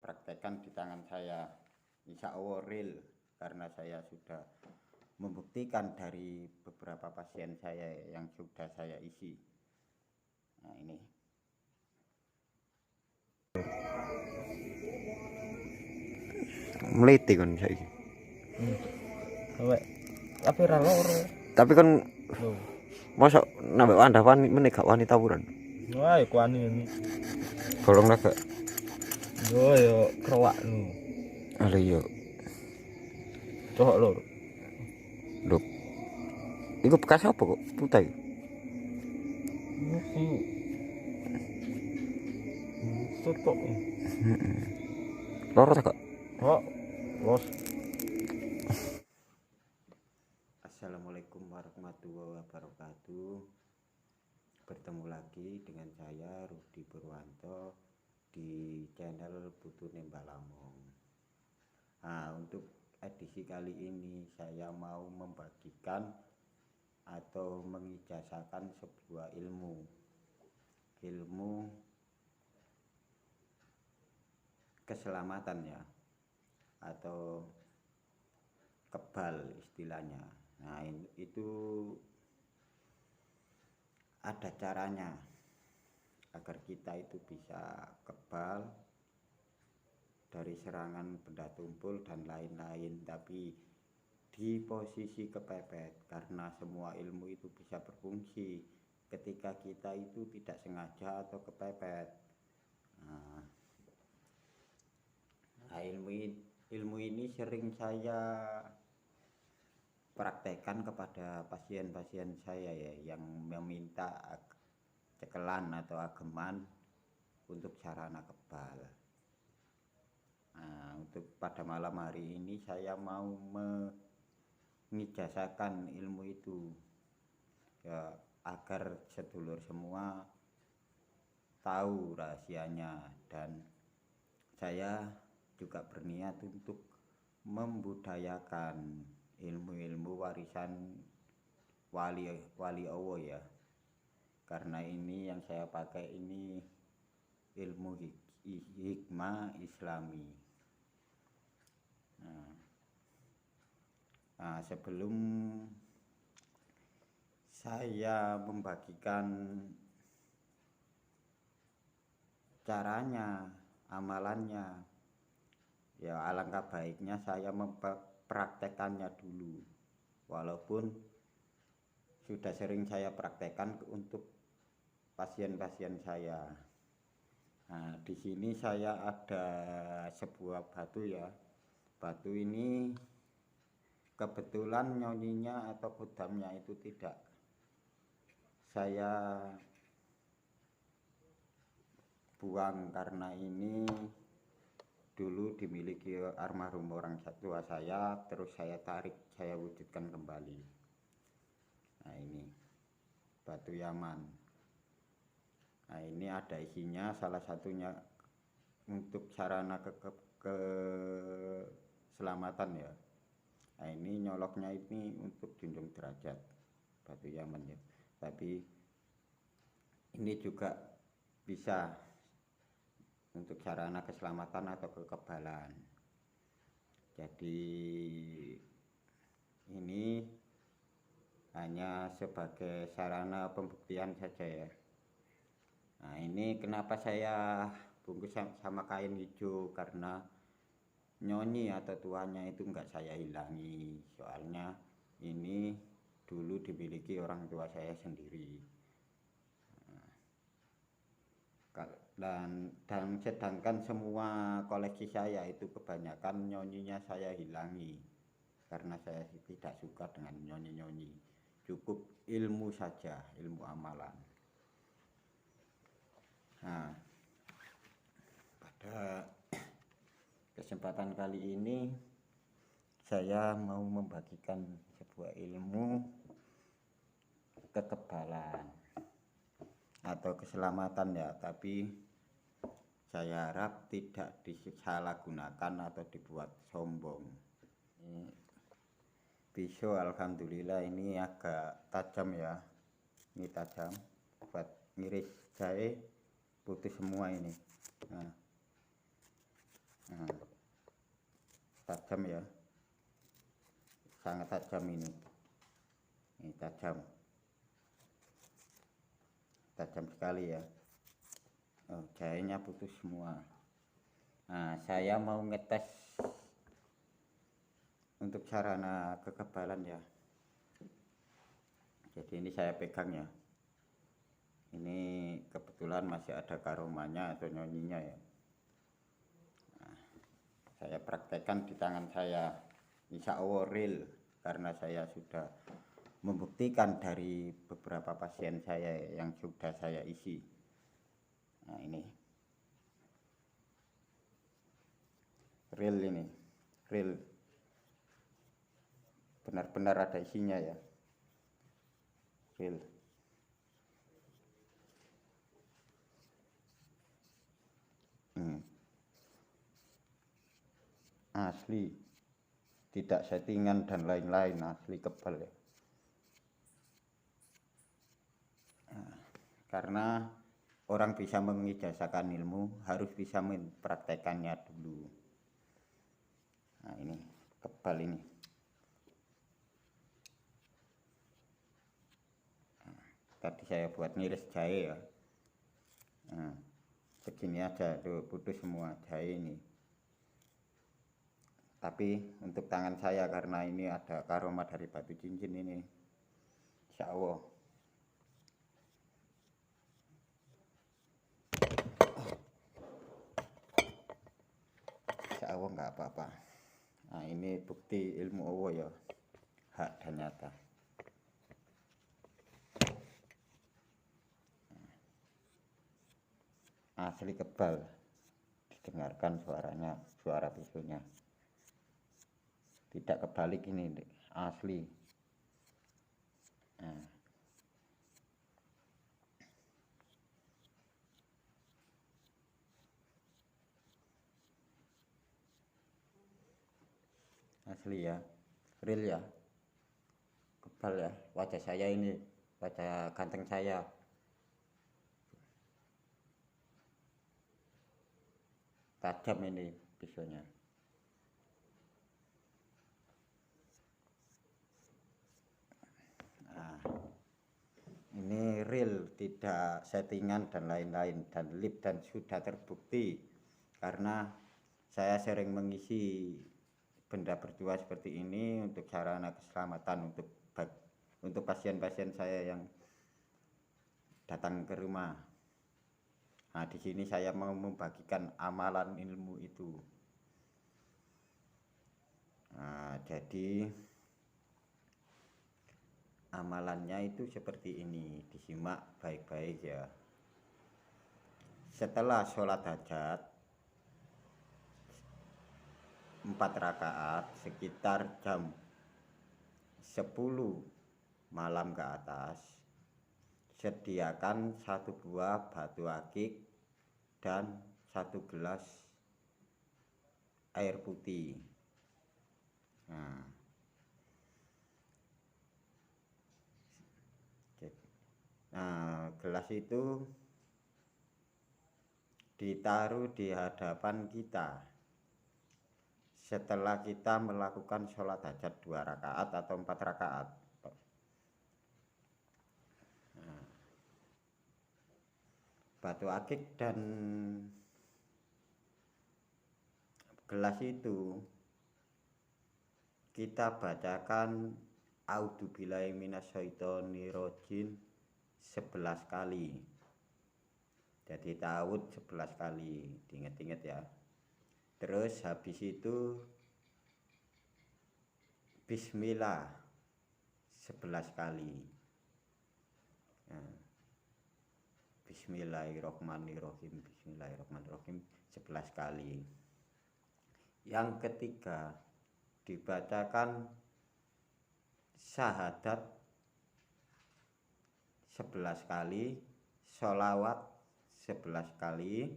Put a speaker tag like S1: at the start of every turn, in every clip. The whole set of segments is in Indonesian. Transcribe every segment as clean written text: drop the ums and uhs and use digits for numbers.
S1: praktekkan di tangan saya. Insya Allah real, karena saya sudah membuktikan dari beberapa pasien saya yang sudah saya isi. Nah ini.
S2: Meliti kan saiki.
S3: Tapi ra loro.
S2: Tapi kan
S3: Lho.
S2: mosok nambah Anda meneh gak wani tawuran.
S3: Wah, iku ini.
S2: Golong naga.
S3: Yo krowak nu.
S2: Ala iya.
S3: Cocok loro.
S2: Lho. Iku bekas apa kok putih?
S3: Iki. Cocok.
S2: Loro ta kok?
S3: Kok bos.
S1: Assalamualaikum warahmatullahi wabarakatuh. Bertemu lagi dengan saya Rudi Purwanto di channel Putu Nembak Lamong. Nah, untuk edisi kali ini saya mau membagikan atau mengijazahkan sebuah ilmu keselamatan ya, atau kebal istilahnya. Nah itu ada caranya agar kita itu bisa kebal dari serangan benda tumpul dan lain-lain, tapi di posisi kepepet, karena semua ilmu itu bisa berfungsi ketika kita itu tidak sengaja atau kepepet. Nah, ilmu ini sering saya praktekkan kepada pasien-pasien saya ya, yang meminta cekelan atau ageman untuk sarana kebal. Nah, untuk pada malam hari ini saya mau mengijazahkan ilmu itu ya, agar sedulur semua tahu rahasianya, dan saya juga berniat untuk membudayakan ilmu-ilmu warisan wali Allah ya, karena ini yang saya pakai ini ilmu hikmah Islami. Nah, sebelum saya membagikan caranya, amalannya, ya alangkah baiknya saya mempraktekannya dulu, walaupun sudah sering saya praktekkan untuk pasien-pasien saya. Nah, di sini saya ada sebuah batu ya. Batu ini kebetulan nyoninya atau kudamnya itu tidak saya buang, karena ini dulu dimiliki almarhum orang tua saya, terus saya tarik, saya wujudkan kembali. Nah ini batu Yaman. Nah ini ada isinya, salah satunya untuk sarana keselamatan ya. Nah ini nyoloknya ini untuk junjung derajat, batu Yaman ya. Tapi ini juga bisa untuk sarana keselamatan atau kekebalan. Jadi ini hanya sebagai sarana pembuktian saja ya. Nah ini kenapa saya bungkus sama kain hijau, karena nyonyi atau tuanya itu enggak saya hilangi, soalnya ini dulu dimiliki orang tua saya sendiri. Dan sedangkan semua koleksi saya itu kebanyakan nyonyinya saya hilangi, karena saya tidak suka dengan nyonyi-nyonyi, cukup ilmu saja, ilmu amalan. Nah, pada kesempatan kali ini saya mau membagikan sebuah ilmu kekebalan atau keselamatan ya, tapi saya harap tidak disalahgunakan atau dibuat sombong. Ini pisau alhamdulillah ini agak tajam ya, ini tajam buat ngiris jahe putih semua ini. Nah, Nah, tajam ya, sangat tajam ini tajam sekali ya. Oh, jahenya putus semua. Nah, saya mau ngetes untuk sarana kekebalan ya. Jadi ini saya pegang ya, ini kebetulan masih ada karomanya atau nyonyinya ya. Nah, saya praktekkan di tangan saya, insya Allah real, karena saya sudah membuktikan dari beberapa pasien saya yang sudah saya isi. Nah, ini real, ini real, benar-benar ada isinya ya, real. Asli, tidak settingan dan lain-lain, asli kebal ya. Nah, karena orang bisa mengijazahkan ilmu harus bisa mempraktekannya dulu. Nah, ini kebal ini. Nah, tadi saya buat ngiris jahe ya. Nah, segini aja tuh, putus semua jahe ini. Tapi untuk tangan saya karena ini ada karoma dari batu cincin ini, insya Allah nggak apa-apa. Nah, ini bukti ilmu Allah ya, hak dan nyata. Asli kebal, didengarkan suaranya, suara pisaunya. Tidak kebalik ini, asli. Nah. Asli ya, real ya, kebal ya. Wajah saya ini, wajah ganteng saya. Tajam ini pisaunya. Nah, ini real, tidak settingan dan lain-lain, dan lip, dan sudah terbukti karena saya sering mengisi benda berdua seperti ini untuk sarana keselamatan untuk pasien-pasien saya yang datang ke rumah. Nah, di sini saya mau membagikan amalan ilmu itu. Nah, jadi amalannya itu seperti ini, disimak baik-baik ya. Setelah sholat hajat 4 rakaat sekitar jam 10 malam ke atas, sediakan 1 buah batu akik dan 1 gelas air putih. Nah, gelas itu ditaruh di hadapan kita setelah kita melakukan sholat hajat 2 rakaat atau 4 rakaat. Nah, batu akik dan gelas itu kita bacakan A'udzubillahi minasyaitonirrajim 11 kali. Jadi ta'awudz 11 kali, diinget-inget ya. Terus habis itu bismillah 11 kali. Nah, bismillahirrahmanirrahim, bismillahirrahmanirrahim 11 kali. Yang ketiga dibacakan syahadat 11 kali, sholawat 11 kali,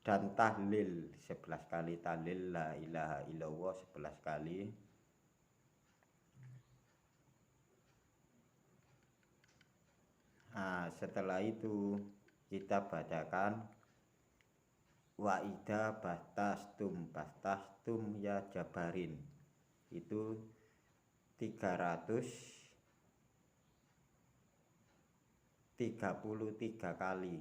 S1: dan tahlil 11 kali, tahlil la ilaha illallah 11 kali. Nah, setelah itu kita bacakan wa idza bastastum ya jabarin, itu 333 kali.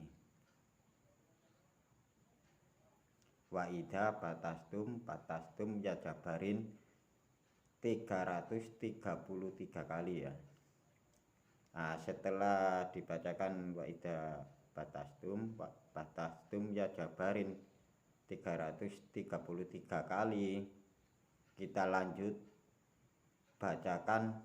S1: Wa idza bastastum ya jabarin 333 kali ya. Nah, setelah dibacakan wa idza bastastum ya jabarin 333 kali, kita lanjut bacakan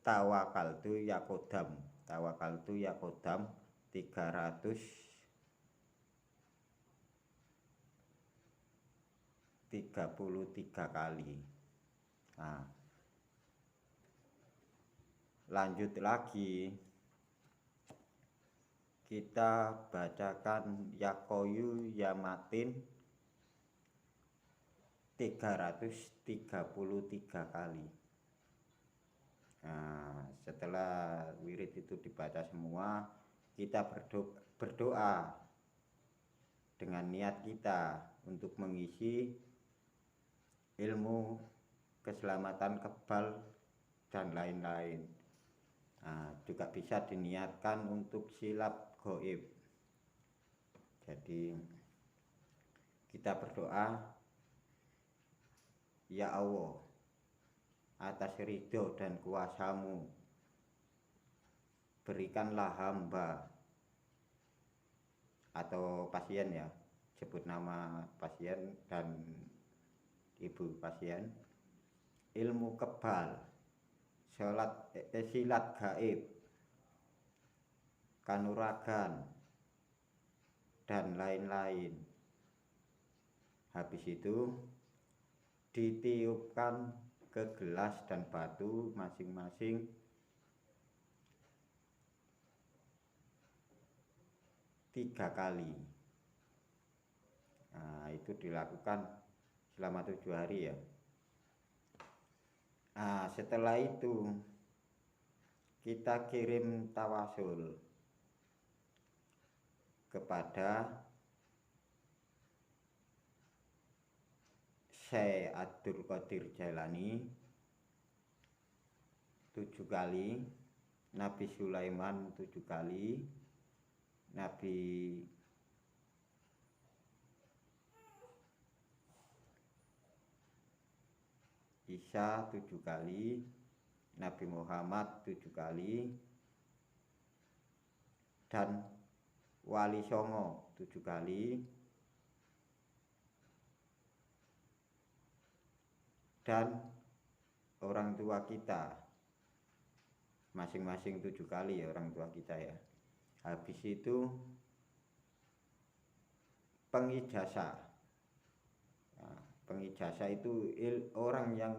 S1: tawakaltu ya kodam 333 kali. Nah, lanjut lagi kita bacakan ya koyu ya matin 333 kali. Nah, setelah wirid itu dibaca semua, kita berdoa dengan niat kita untuk mengisi ilmu keselamatan kebal dan lain-lain. Nah, juga bisa diniatkan untuk silap gaib. Jadi kita berdoa, ya Allah, atas ridho dan kuasamu, berikanlah hamba atau pasien ya, sebut nama pasien dan ibu pasien, ilmu kebal, silat gaib, kanuragan, dan lain-lain. Habis itu ditiupkan ke gelas dan batu masing-masing 3 kali. Nah, itu dilakukan selama 7 hari ya. Nah, setelah itu kita kirim tawasul kepada Syekh Abdul Qadir Jailani 7 kali, Nabi Sulaiman 7 kali, Nabi Isa 7 kali, Nabi Muhammad 7 kali, dan Wali Songo 7 kali, dan orang tua kita masing-masing 7 kali ya, orang tua kita ya. Habis itu pengijazah. Nah, pengijazah itu orang yang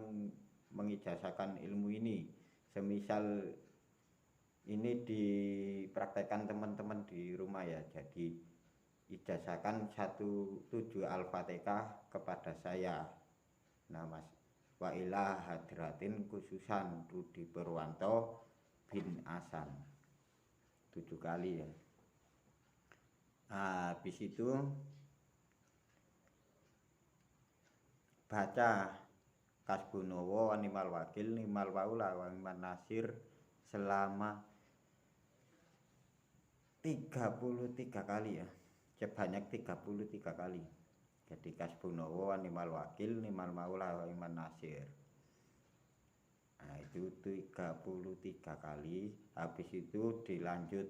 S1: mengijazahkan ilmu ini. Semisal ini dipraktekkan teman-teman di rumah ya, jadi ijazahkan 17 Al-Fatihah kepada saya. Nah, Mas wa ila hadratin khususan Rudi Purwanto bin Asan 7 kali ya. Nah, habis itu baca Kasbunowo Nimal Wakil Nimal Waula wa Niman Nasir selama 33 kali ya, sebanyak 33 kali. Jadi Kasbunowo Nimal Wakil Nimal Maula wa Niman Nasir. Nah, itu 33 kali. Habis itu dilanjut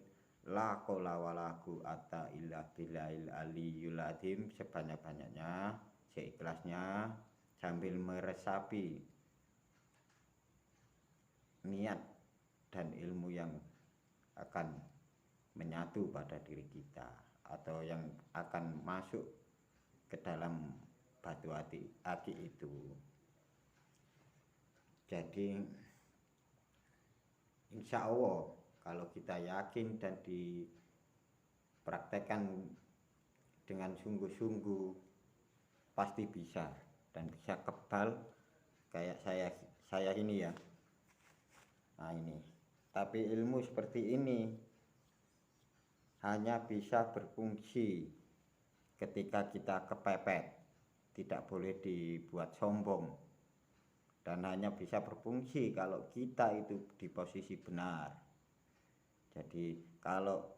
S1: la qola wala quwata illa billahil aliyyil azim sebanyak-banyaknya, seikhlasnya, sambil meresapi niat dan ilmu yang akan menyatu pada diri kita atau yang akan masuk ke dalam batu aki itu. Jadi insya Allah kalau kita yakin dan dipraktekkan dengan sungguh-sungguh pasti bisa, dan bisa kebal kayak saya ini ya. Nah, ini tapi ilmu seperti ini hanya bisa berfungsi ketika kita kepepet, tidak boleh dibuat sombong, dan hanya bisa berfungsi kalau kita itu di posisi benar. Jadi kalau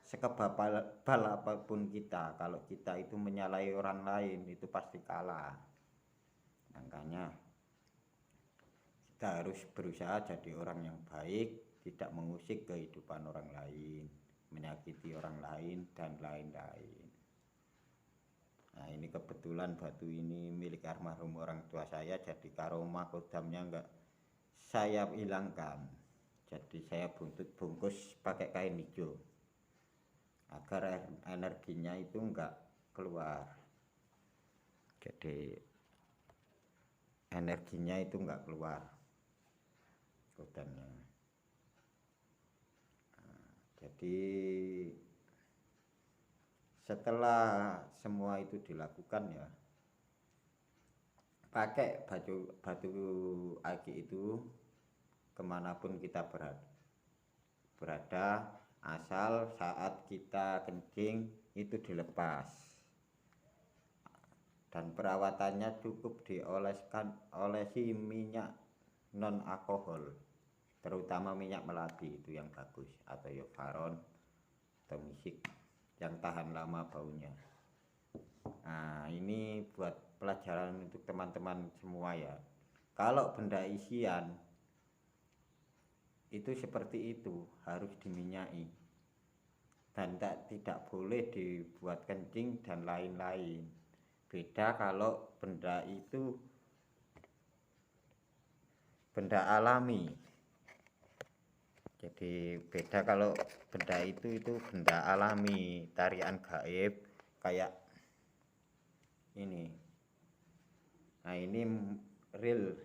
S1: sekebal apapun kita, kalau kita itu menyalahi orang lain, itu pasti kalah. Makanya kita harus berusaha jadi orang yang baik, tidak mengusik kehidupan orang lain, menyakiti orang lain, dan lain-lain. Nah, ini kebetulan batu ini milik almarhum orang tua saya, jadi karomah kodamnya enggak saya hilangkan. Jadi saya bungkus pakai kain hijau agar energinya itu enggak keluar. Jadi energinya itu enggak keluar kodamnya. Nah, jadi setelah semua itu dilakukan ya, pakai batu aki itu kemanapun kita berada, asal saat kita kencing itu dilepas, dan perawatannya cukup olesi minyak non alkohol, terutama minyak melati itu yang bagus, atau Yovaron atau misik yang tahan lama baunya. Nah, ini buat pelajaran untuk teman-teman semua ya. Kalau benda isian itu seperti itu harus diminyaki, dan tidak boleh dibuat kencing dan lain-lain. Beda kalau benda itu benda alami. Jadi beda kalau benda itu benda alami, tarian gaib kayak ini. Nah, ini real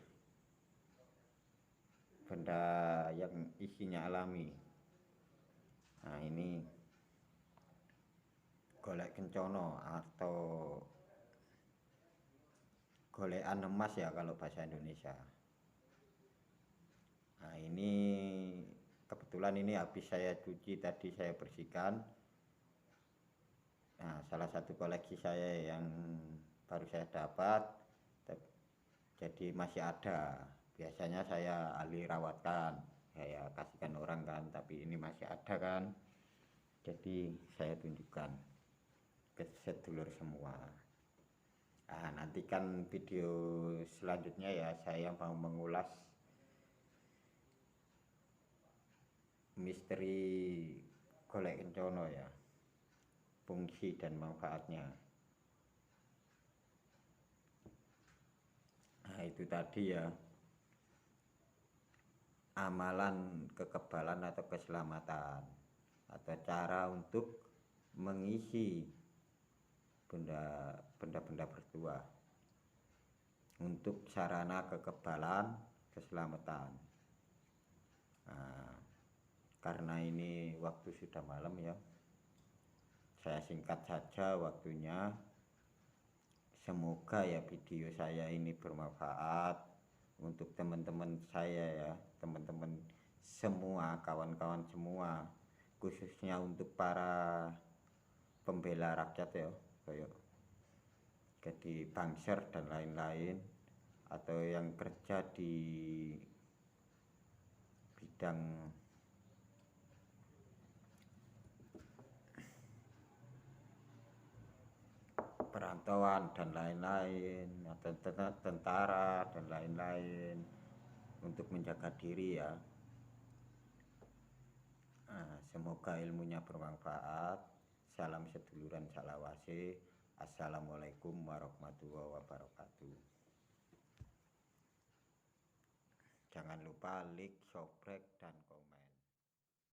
S1: benda yang isinya alami. Nah, ini golek kencono atau golekan emas ya kalau bahasa Indonesia. Nah, ini kebetulan ini habis saya cuci tadi, saya bersihkan. Nah, salah satu koleksi saya yang baru saya dapat, jadi masih ada. Biasanya saya alih rawatkan, saya kasihkan orang kan, tapi ini masih ada kan, jadi saya tunjukkan ke sedulur semua. Nah, nantikan video selanjutnya ya, saya mau mengulas misteri golek kencono ya, fungsi dan manfaatnya. Nah, itu tadi ya, amalan kekebalan atau keselamatan, atau cara untuk mengisi benda-benda bertuah untuk sarana kekebalan keselamatan. Nah, karena ini waktu sudah malam ya, saya singkat saja waktunya. Semoga ya video saya ini bermanfaat untuk teman-teman saya ya, teman-teman semua, kawan-kawan semua, khususnya untuk para pembela rakyat ya, kayak jadi Banser dan lain-lain, atau yang kerja di bidang perantauan dan lain-lain, atau tentara dan lain-lain, untuk menjaga diri ya. Nah, semoga ilmunya bermanfaat. Salam seduluran salawase. Assalamualaikum warahmatullahi wabarakatuh. Jangan lupa like, subscribe, dan komen.